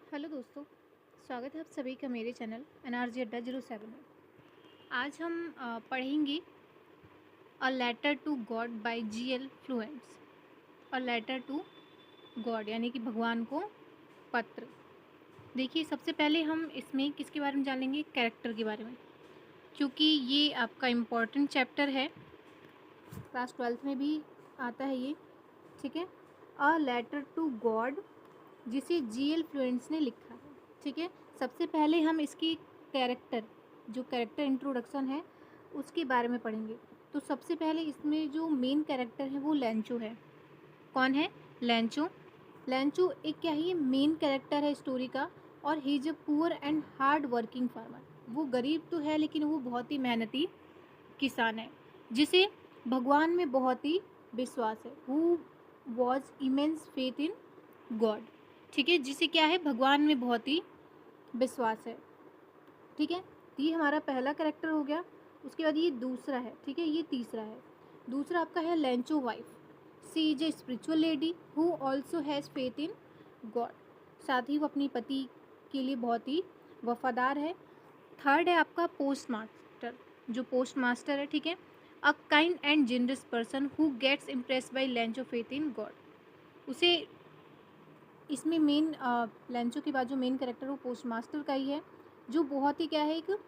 Hello दोस्तों, स्वागत है आप सभी का मेरे चैनल NRG अड्डा 07 में। आज हम पढ़ेंगे a letter to God by GL Fuentes. A letter to God यानी कि भगवान को पत्र। देखिए, सबसे पहले हम इसमें किसके बारे में जानेंगे? कैरेक्टर के बारे में, क्योंकि ये आपका इम्पोर्टेंट चैप्टर है। क्लास 12th में भी आता है ये, ठीक है। अ लेटर टू गॉड, जिसे GL फ्लुएंस ने लिखा है, ठीक है। सबसे पहले हम इसकी कैरेक्टर, जो कैरेक्टर इंट्रोडक्शन है उसके बारे में पढ़ेंगे। तो सबसे पहले इसमें जो मेन कैरेक्टर है वो लेंचो है। कौन है? लेंचो। लेंचो एक क्या है, ये मेन कैरेक्टर है स्टोरी का। और he is a poor and hard working farmer. वो गरीब तो है लेकिन वो बहुत ही मेहनती किसान है, जिसे भगवान में बहुत ही विश्वास है। Who was immense faith in God, ठीक है। जिसे क्या है, भगवान में बहुत ही विश्वास है, ठीक है। ये हमारा पहला कैरेक्टर हो गया। उसके बाद ये दूसरा है, ठीक है। ये तीसरा है। दूसरा आपका है Lencho wife. She is a spiritual lady who also has faith in God. साथ ही वो अपनी पति के लिए बहुत ही वफादार है। थर्ड है आपका पोस्ट मास्टर, जो पोस्ट मास्टर है, ठीक है। A kind and generous person who gets impressed by Lencho faith in God. उसे इसमें मेन लेंचो के बाद जो मेन कैरेक्टर वो पोस्ट मास्टर का ही है, जो बहुत ही क्या है, एक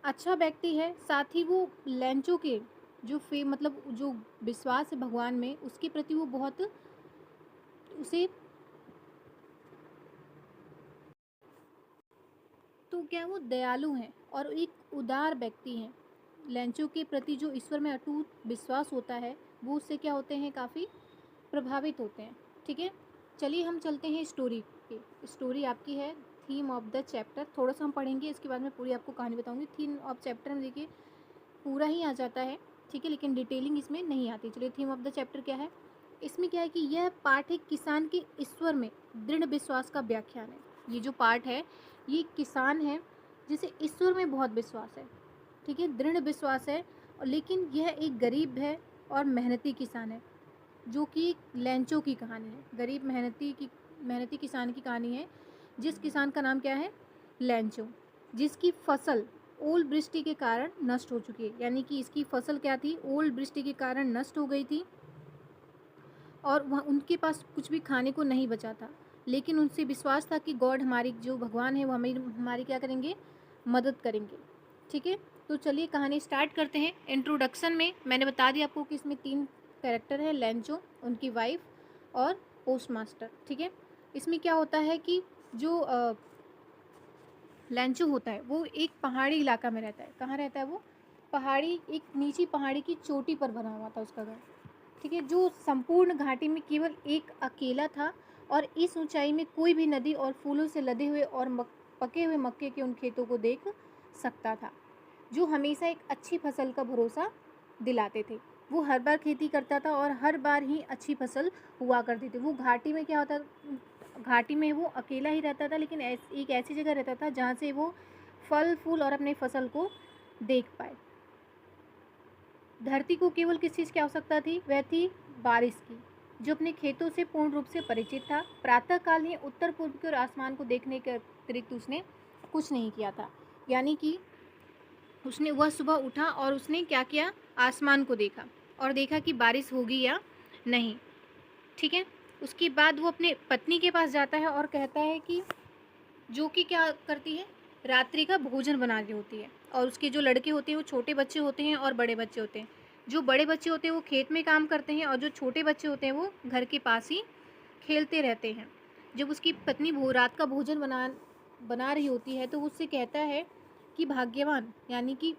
अच्छा व्यक्ति है। साथ ही वो लेंचो के जो मतलब जो विश्वास है भगवान में, उसके प्रति वो बहुत उसे, तो क्या वो दयालु हैं और एक उदार व्यक्ति हैं। लेंचो के प्रति जो ईश्वर में अटूट विश्वास होता है, वो उससे क्या होते हैं, काफ़ी प्रभावित होते हैं, ठीक है। चलिए हम चलते हैं स्टोरी पे। स्टोरी आपकी है थीम ऑफ द चैप्टर। थोड़ा सा हम पढ़ेंगे, इसके बाद मैं पूरी आपको कहानी बताऊंगी। थीम ऑफ चैप्टर में देखिए पूरा ही आ जाता है, ठीक है, लेकिन डिटेलिंग इसमें नहीं आती। चलिए, थीम ऑफ द चैप्टर क्या है? इसमें क्या है कि यह पाठ एक किसान के ईश्वर में दृढ़ विश्वास का व्याख्यान है। ये जो पाठ है, ये किसान है जिसे ईश्वर में बहुत विश्वास है, ठीक है, दृढ़ विश्वास है। और लेकिन यह एक गरीब है और मेहनती किसान है, जो कि लेंचो की कहानी है। गरीब मेहनती किसान की कहानी है। जिस किसान का नाम क्या है? लेंचो, जिसकी फसल ओल वृष्टि के कारण नष्ट हो चुकी है। यानी कि इसकी फसल क्या थी? ओल वृष्टि के कारण नष्ट हो गई थी और वह उनके पास कुछ भी खाने को नहीं बचा था। लेकिन उनसे विश्वास था कि गॉड, हमारी जो भगवान है, वो हमारी क्या करेंगे? मदद करेंगे, ठीक है। तो चलिए कहानी स्टार्ट करते हैं। इंट्रोडक्शन में मैंने बता दिया आपको कि इसमें 3 कैरेक्टर है, लेंचो, उनकी वाइफ और पोस्ट मास्टर, ठीक है। इसमें क्या होता है कि जो लेंचो होता है वो एक पहाड़ी इलाका में रहता है। कहाँ रहता है वो? पहाड़ी, एक नीची पहाड़ी की चोटी पर बना हुआ था उसका घर, ठीक है, जो संपूर्ण घाटी में केवल एक अकेला था। और इस ऊंचाई में कोई भी नदी और फूलों से लदे हुए और पके हुए मक्के के उन खेतों को देख सकता था, जो हमेशा एक अच्छी फसल का भरोसा दिलाते थे। वो हर बार खेती करता था और हर बार ही अच्छी फसल हुआ करती थी। वो घाटी में क्या होता, घाटी में वो अकेला ही रहता था, लेकिन एक ऐसी जगह रहता था जहाँ से वो फल फूल और अपने फसल को देख पाए। धरती को केवल किस चीज़ की आवश्यकता थी? वह थी बारिश की, जो अपने खेतों से पूर्ण रूप से परिचित था। प्रातःकाल ही उत्तर पूर्व की ओर आसमान को देखने के अतिरिक्त उसने कुछ नहीं किया था। यानी कि उसने, वह सुबह उठा और उसने क्या किया? आसमान को देखा और देखा कि बारिश होगी या नहीं, ठीक है। उसके बाद वो अपने पत्नी के पास जाता है और कहता है कि, जो कि क्या करती है? रात्रि का भोजन बना रही होती है। और उसके जो लड़के होते हैं वो छोटे बच्चे होते हैं और बड़े बच्चे होते हैं। जो बड़े बच्चे होते हैं वो खेत में काम करते हैं और जो छोटे बच्चे होते हैं वो घर के पास ही खेलते रहते हैं। जब उसकी पत्नी रात का भोजन बना रही होती है तो वो उससे कहता है कि भाग्यवान, यानी कि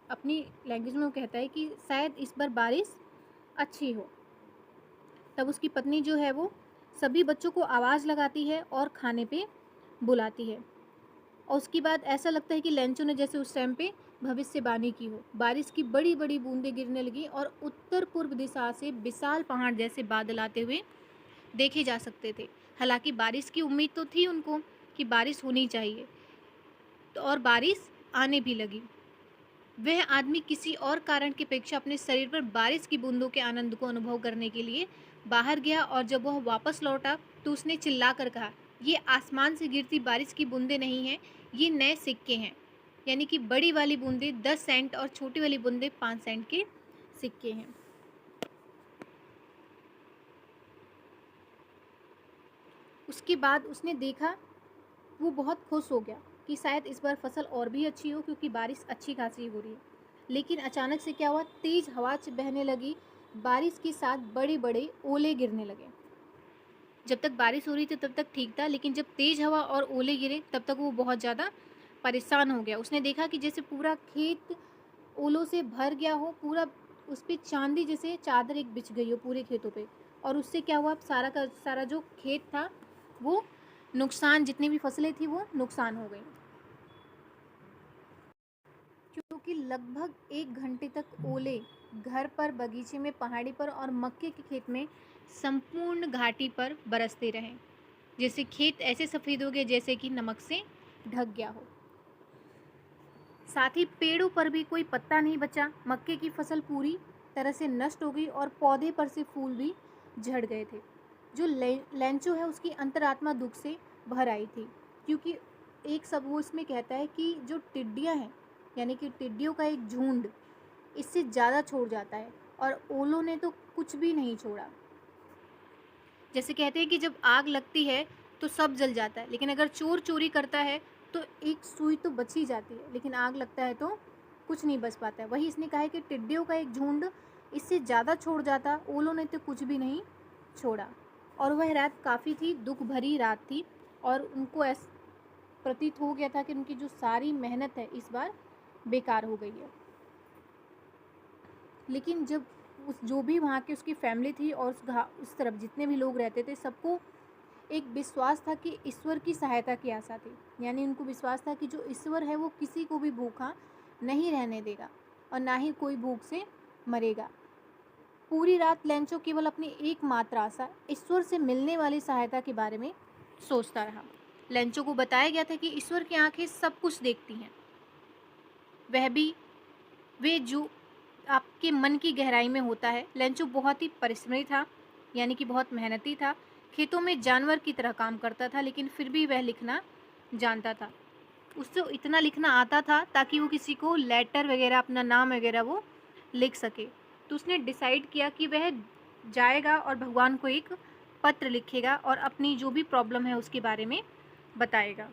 अपनी लैंग्वेज में वो कहता है कि शायद इस बार बारिश अच्छी हो। तब उसकी पत्नी जो है वो सभी बच्चों को आवाज़ लगाती है और खाने पे बुलाती है। और उसके बाद ऐसा लगता है कि लेंचो ने जैसे उस टाइम पे भविष्यवाणी की हो। बारिश की बड़ी बड़ी बूंदें गिरने लगी और उत्तर पूर्व दिशा से विशाल पहाड़ जैसे बादल आते हुए देखे जा सकते थे। हालांकि बारिश की उम्मीद तो थी उनको कि बारिश होनी चाहिए, तो और बारिश आने भी लगी। वह आदमी किसी और कारण की अपेक्षा अपने शरीर पर बारिश की बूंदों के आनंद को अनुभव करने के लिए बाहर गया और जब वह वापस लौटा तो उसने चिल्लाकर कहा, ये आसमान से गिरती बारिश की बूंदें नहीं हैं, ये नए सिक्के हैं। यानी कि बड़ी वाली बूंदें 10 सेंट और छोटी वाली बूंदें 5 सेंट के सिक्के हैं। उसके बाद उसने देखा, वो बहुत खुश हो गया कि शायद इस बार फसल और भी अच्छी हो, क्योंकि बारिश अच्छी खासी हो रही है। लेकिन अचानक से क्या हुआ, तेज हवा बहने लगी, बारिश के साथ बड़े बड़े ओले गिरने लगे। जब तक बारिश हो रही थी तब तक ठीक था, लेकिन जब तेज हवा और ओले गिरे तब तक वो बहुत ज़्यादा परेशान हो गया। उसने देखा कि जैसे पूरा खेत ओलों से भर गया हो, पूरा उस पर चांदी जैसे चादर एक बिछ गई हो पूरे खेतों पे। और उससे क्या हुआ, सारा का सारा जो खेत था वो नुकसान, जितनी भी फसलें थी वो नुकसान हो गई, क्योंकि लगभग 1 घंटे तक ओले घर पर, बगीचे में, पहाड़ी पर और मक्के के खेत में, संपूर्ण घाटी पर बरसते रहे। जैसे खेत ऐसे सफ़ेद हो गए जैसे कि नमक से ढक गया हो। साथ ही पेड़ों पर भी कोई पत्ता नहीं बचा, मक्के की फसल पूरी तरह से नष्ट हो गई और पौधे पर से फूल भी झड़ गए थे। जो लेंचो है उसकी अंतरात्मा दुख से भर आई थी, क्योंकि एक सब वो इसमें कहता है कि जो टिड्डियाँ हैं, यानी कि टिड्डियों का एक झुंड इससे ज़्यादा छोड़ जाता है, और ओलों ने तो कुछ भी नहीं छोड़ा। जैसे कहते हैं कि जब आग लगती है तो सब जल जाता है, लेकिन अगर चोर चोरी करता है तो एक सुई तो बच ही जाती है, लेकिन आग लगता है तो कुछ नहीं बच पाता है। वही इसने कहा है कि टिड्डियों का एक झुंड इससे ज़्यादा छोड़ जाता, ओलों ने तो कुछ भी नहीं छोड़ा। और वह रात काफ़ी थी, दुख भरी रात थी, और उनको ऐसा प्रतीत हो गया था कि उनकी जो सारी मेहनत है इस बार बेकार हो गई है। लेकिन जब उस जो भी वहाँ की उसकी फैमिली थी और उस तरफ जितने भी लोग रहते थे, सबको एक विश्वास था कि ईश्वर की सहायता की आशा थी। यानी उनको विश्वास था कि जो ईश्वर है वो किसी को भी भूखा नहीं रहने देगा और ना ही कोई भूख से मरेगा। पूरी रात लेंचो केवल अपनी एकमात्र आशा, ईश्वर से मिलने वाली सहायता के बारे में सोचता रहा। लेंचो को बताया गया था कि ईश्वर की आंखें सब कुछ देखती हैं, वह भी वे जो आपके मन की गहराई में होता है। लेंचो बहुत ही परिश्रमी था, यानी कि बहुत मेहनती था। खेतों में जानवर की तरह काम करता था, लेकिन फिर भी वह लिखना जानता था। उससे इतना लिखना आता था ताकि वो किसी को लेटर वगैरह, अपना नाम वगैरह वो लिख सके। तो उसने डिसाइड किया कि वह जाएगा और भगवान को एक पत्र लिखेगा और अपनी जो भी प्रॉब्लम है उसके बारे में बताएगा।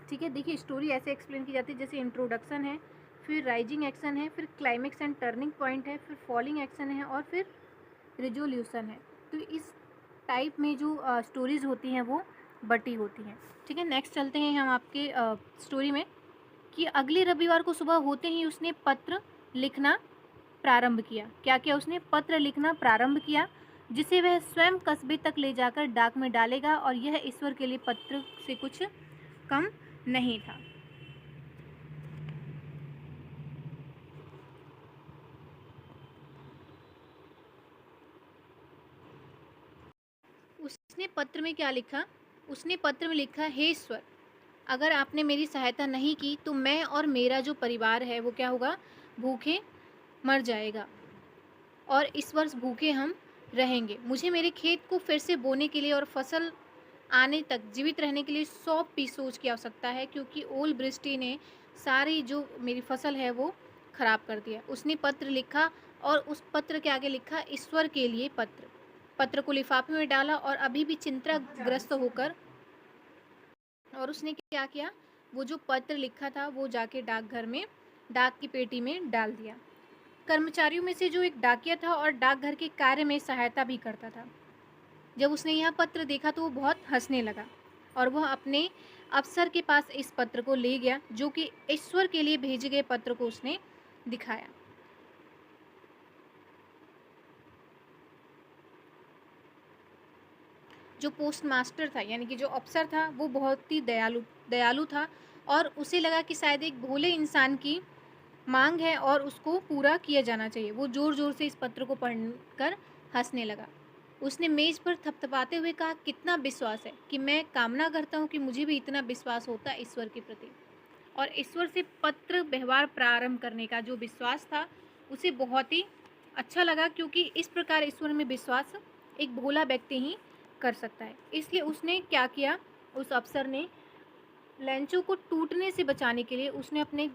ठीक है, देखिए स्टोरी ऐसे एक्सप्लेन की जाती है, जैसे इंट्रोडक्शन है, फिर राइजिंग एक्शन है, फिर क्लाइमेक्स एंड टर्निंग पॉइंट है, फिर फॉलिंग एक्शन है, और फिर रिजोल्यूशन है। तो इस टाइप में जो स्टोरीज़ होती हैं वो बटी होती हैं। ठीक है, नेक्स्ट चलते हैं हम आपके स्टोरी में, कि अगले रविवार को सुबह होते ही उसने पत्र लिखना प्रारंभ किया। क्या किया उसने? पत्र लिखना प्रारंभ किया, जिसे वह स्वयं कस्बे तक ले जाकर डाक में डालेगा, और यह ईश्वर के लिए पत्र से कुछ कम नहीं था। उसने पत्र में क्या लिखा? उसने पत्र में लिखा, हे ईश्वर, अगर आपने मेरी सहायता नहीं की तो मैं और मेरा जो परिवार है वो क्या होगा? भूखे मर जाएगा, और इस वर्ष भूखे हम रहेंगे। मुझे मेरे खेत को फिर से बोने के लिए और फसल आने तक जीवित रहने के लिए 100 पीसोज की आवश्यकता है, क्योंकि ओल वृष्टि ने सारी जो मेरी फसल है वो खराब कर दिया। उसने पत्र लिखा और उस पत्र के आगे लिखा, ईश्वर के लिए पत्र। पत्र को लिफाफे में डाला और अभी भी चिंताग्रस्त होकर, और उसने क्या किया, वो जो पत्र लिखा था वो जाके डाकघर में, डाक की पेटी में डाल दिया। कर्मचारियों में से जो एक डाकिया था और डाकघर के कार्य में सहायता भी करता था, जब उसने यह पत्र देखा तो वो बहुत हंसने लगा, और वह अपने अफसर के पास इस पत्र को ले गया, जो कि ईश्वर के लिए भेजे गए पत्र को उसने दिखाया। जो पोस्ट मास्टर था, यानी कि जो अफसर था, वो बहुत ही दयालु था, और उसे लगा कि शायद एक भोले इंसान की मांग है और उसको पूरा किया जाना चाहिए। वो ज़ोर ज़ोर से इस पत्र को पढ़कर हंसने लगा। उसने मेज़ पर थपथपाते हुए कहा, कितना विश्वास है कि मैं कामना करता हूँ कि मुझे भी इतना विश्वास होता ईश्वर के प्रति। और ईश्वर से पत्र व्यवहार प्रारंभ करने का जो विश्वास था उसे बहुत ही अच्छा लगा, क्योंकि इस प्रकार ईश्वर में विश्वास एक भोला व्यक्ति ही कर सकता है। इसलिए उसने क्या किया, उस अफसर ने लेंचो को टूटने से बचाने के लिए उसने अपने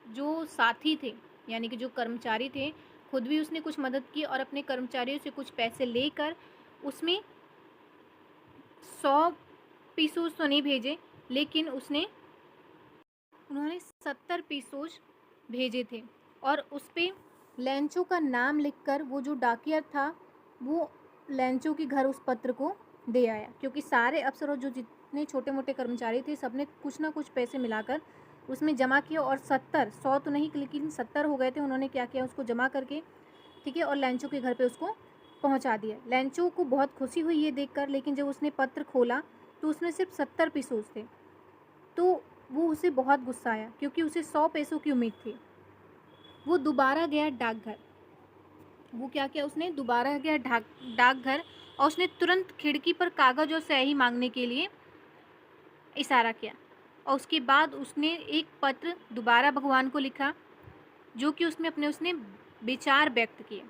जो साथी थे, यानी कि जो कर्मचारी थे, खुद भी उसने कुछ मदद की और अपने कर्मचारियों से कुछ पैसे लेकर उसमें 100 पीसोस तो नहीं भेजे, लेकिन उन्होंने 70 पीसोस भेजे थे और उस पे लेंचो का नाम लिखकर वो जो डाकिया था वो लेंचो के घर उस पत्र को दे आया, क्योंकि सारे अफसर और जो जितने छोटे मोटे कर्मचारी थे सबने कुछ ना कुछ पैसे मिलाकर उसमें जमा किया और 70, 100 तो नहीं लेकिन 70 हो गए थे। उन्होंने क्या किया, उसको जमा करके, ठीक है, और लेंचो के घर पे उसको पहुंचा दिया। लेंचो को बहुत खुशी हुई ये देखकर, लेकिन जब उसने पत्र खोला तो उसमें सिर्फ 70 पीसोस थे। तो वो उसे बहुत गुस्सा आया क्योंकि उसे 100 पैसों की उम्मीद थी। वो दोबारा गया डाकघर। वो क्या किया, उसने दोबारा गया डाकघर और उसने तुरंत खिड़की पर कागज़ और स्याही मांगने के लिए इशारा किया और उसके बाद उसने एक पत्र दोबारा भगवान को लिखा, जो कि उसने विचार व्यक्त किए।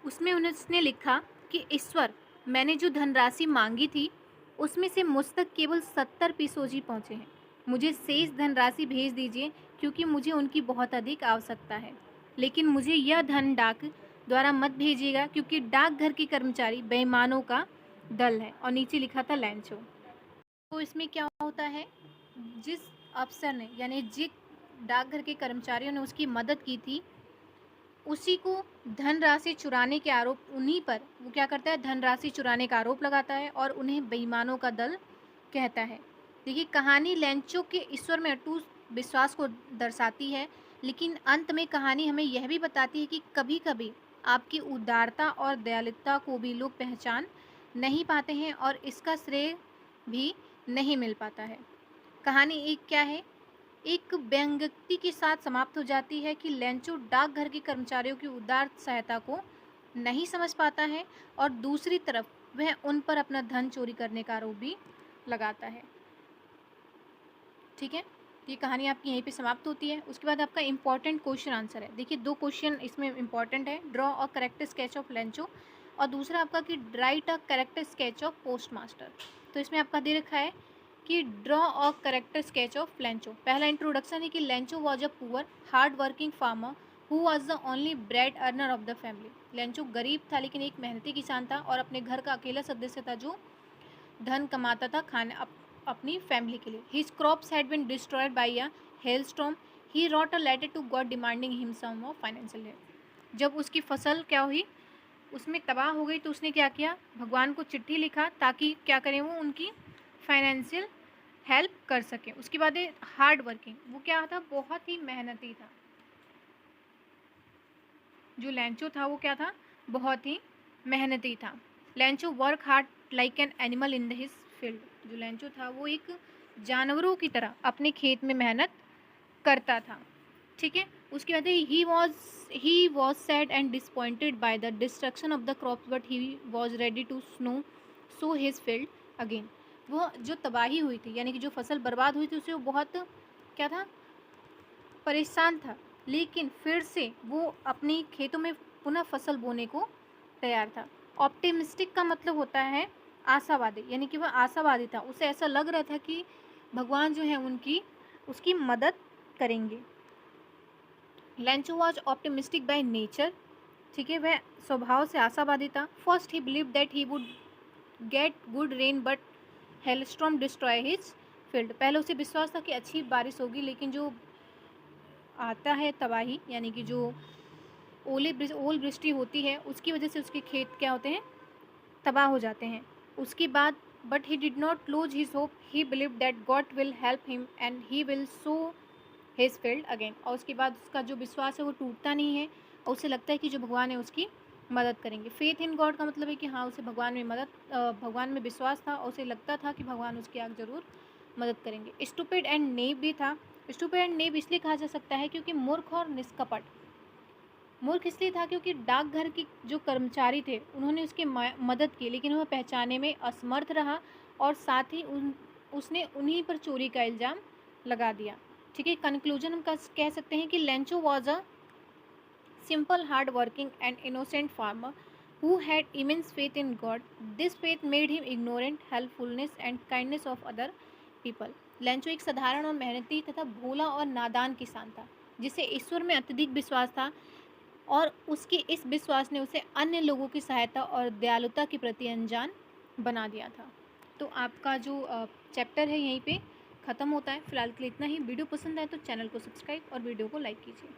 उसमें उसने लिखा कि ईश्वर, मैंने जो धनराशि मांगी थी उसमें से मुझ तक केवल 70 पीसोज ही पहुँचे हैं। मुझे शेष धनराशि भेज दीजिए क्योंकि मुझे उनकी बहुत अधिक आवश्यकता है, लेकिन मुझे यह धन डाक द्वारा मत भेजिएगा क्योंकि डाकघर के कर्मचारी बेईमानों का दल है। और नीचे लिखा था लेंचो। तो इसमें क्या होता है, जिस अफसर ने यानी जिस डाकघर के कर्मचारियों ने उसकी मदद की थी उसी को धनराशि चुराने के आरोप, उन्हीं पर वो क्या करता है, धनराशि चुराने का आरोप लगाता है और उन्हें बेईमानों का दल कहता है। देखिए, कहानी लेंचो के ईश्वर में अटूट विश्वास को दर्शाती है, लेकिन अंत में कहानी हमें यह भी बताती है कि कभी कभी आपकी उदारता और दयालुता को भी लोग पहचान नहीं पाते हैं और इसका श्रेय भी नहीं मिल पाता है। कहानी एक क्या है, एक व्यंग्योक्ति के साथ समाप्त हो जाती है कि लेंचो डाकघर के कर्मचारियों की उदार सहायता को नहीं समझ पाता है और दूसरी तरफ वह उन पर अपना धन चोरी करने का आरोप भी लगाता है। ठीक है, ये कहानी आपकी यहीं पे समाप्त होती है। उसके बाद आपका इंपॉर्टेंट क्वेश्चन आंसर है। देखिए, 2 क्वेश्चन इसमें इंपॉर्टेंट है, draw a correct sketch of Lencho और दूसरा आपका कि right a correct sketch of postmaster. तो इसमें आपका दे रखा है कि draw a character sketch of Lencho. पहला इंट्रोडक्शन है कि Lencho was a poor hard working farmer who was the only bread earner of the family. Lencho गरीब था लेकिन एक मेहनती किसान था और अपने घर का अकेला सदस्य था जो धन कमाता था खाने अपनी फैमिली के लिए। His crops had been destroyed by a hailstorm. He wrote a letter to God demanding him some of financial help. जब उसकी फसल क्या हुई, उसमें तबाह हो गई, तो उसने क्या किया, भगवान को चिट्ठी लिखा ताकि क्या करें, वो उनकी फाइनेंशियल हेल्प कर सकें। उसके बाद हार्ड वर्किंग, वो क्या था, बहुत ही मेहनती था। जो लेंचो था वो क्या था, बहुत ही मेहनती था। Lencho work hard like an animal in his field. जो लेंचो था वो एक जानवरों की तरह अपने खेत में मेहनत करता था। ठीक है, उसके बाद he was sad and disappointed by the destruction of the crops but he was ready to sow his field again. वो जो तबाही हुई थी यानी कि जो फसल बर्बाद हुई थी उससे वो बहुत क्या था, परेशान था, लेकिन फिर से वो अपनी खेतों में पुनः फसल बोने को तैयार था। ऑप्टिमिस्टिक का मतलब होता है आशावादी, यानी कि वह आशावादी था, उसे ऐसा लग रहा था कि भगवान जो है उसकी मदद करेंगे। Lencho was optimistic by nature. ठीक है, वह स्वभाव से आशावादी था। First he believe that he would get good rain but hailstorm destroy his field. पहले उसे विश्वास था कि अच्छी बारिश होगी, लेकिन जो आता है तबाही यानी कि जो ओल वृष्टि होती है उसकी वजह से उसके खेत क्या होते हैं, तबाह हो जाते हैं। उसके बाद but he did not lose his hope, he believe that God will help him and he will so his field again. और उसके बाद उसका जो विश्वास है वो टूटता नहीं है और उसे लगता है कि जो भगवान है उसकी मदद करेंगे। फेथ इन गॉड का मतलब है कि हाँ, उसे भगवान में विश्वास था और उसे लगता था कि भगवान उसकी आग जरूर मदद करेंगे। स्टूपिड एंड नेव भी था। स्टूपिड एंड नेव इसलिए कहा जा सकता है क्योंकि मूर्ख और निष्कपट। मूर्ख इसलिए था क्योंकि डाकघर के जो कर्मचारी थे उन्होंने उसकी मदद की, लेकिन वह पहचाने में असमर्थ रहा और साथ ही उसने उन्हीं पर चोरी का इल्ज़ाम लगा दिया। ठीक है, कंक्लूजन हम कह सकते हैं कि Lencho was a simple, hard-working, and innocent farmer who had immense faith in God. This faith made him ignorant, helpfulness, and kindness of other people. Lencho एक साधारण और मेहनती तथा भोला और नादान किसान था, जिसे ईश्वर में अत्यधिक विश्वास था और उसके इस विश्वास ने उसे अन्य लोगों की सहायता और दयालुता के प्रति अनजान बना दिया था। तो आपका जो चैप्टर है यहीं पे ख़त्म होता है। फिलहाल के लिए इतना ही। वीडियो पसंद आए तो चैनल को सब्सक्राइब और वीडियो को लाइक कीजिए।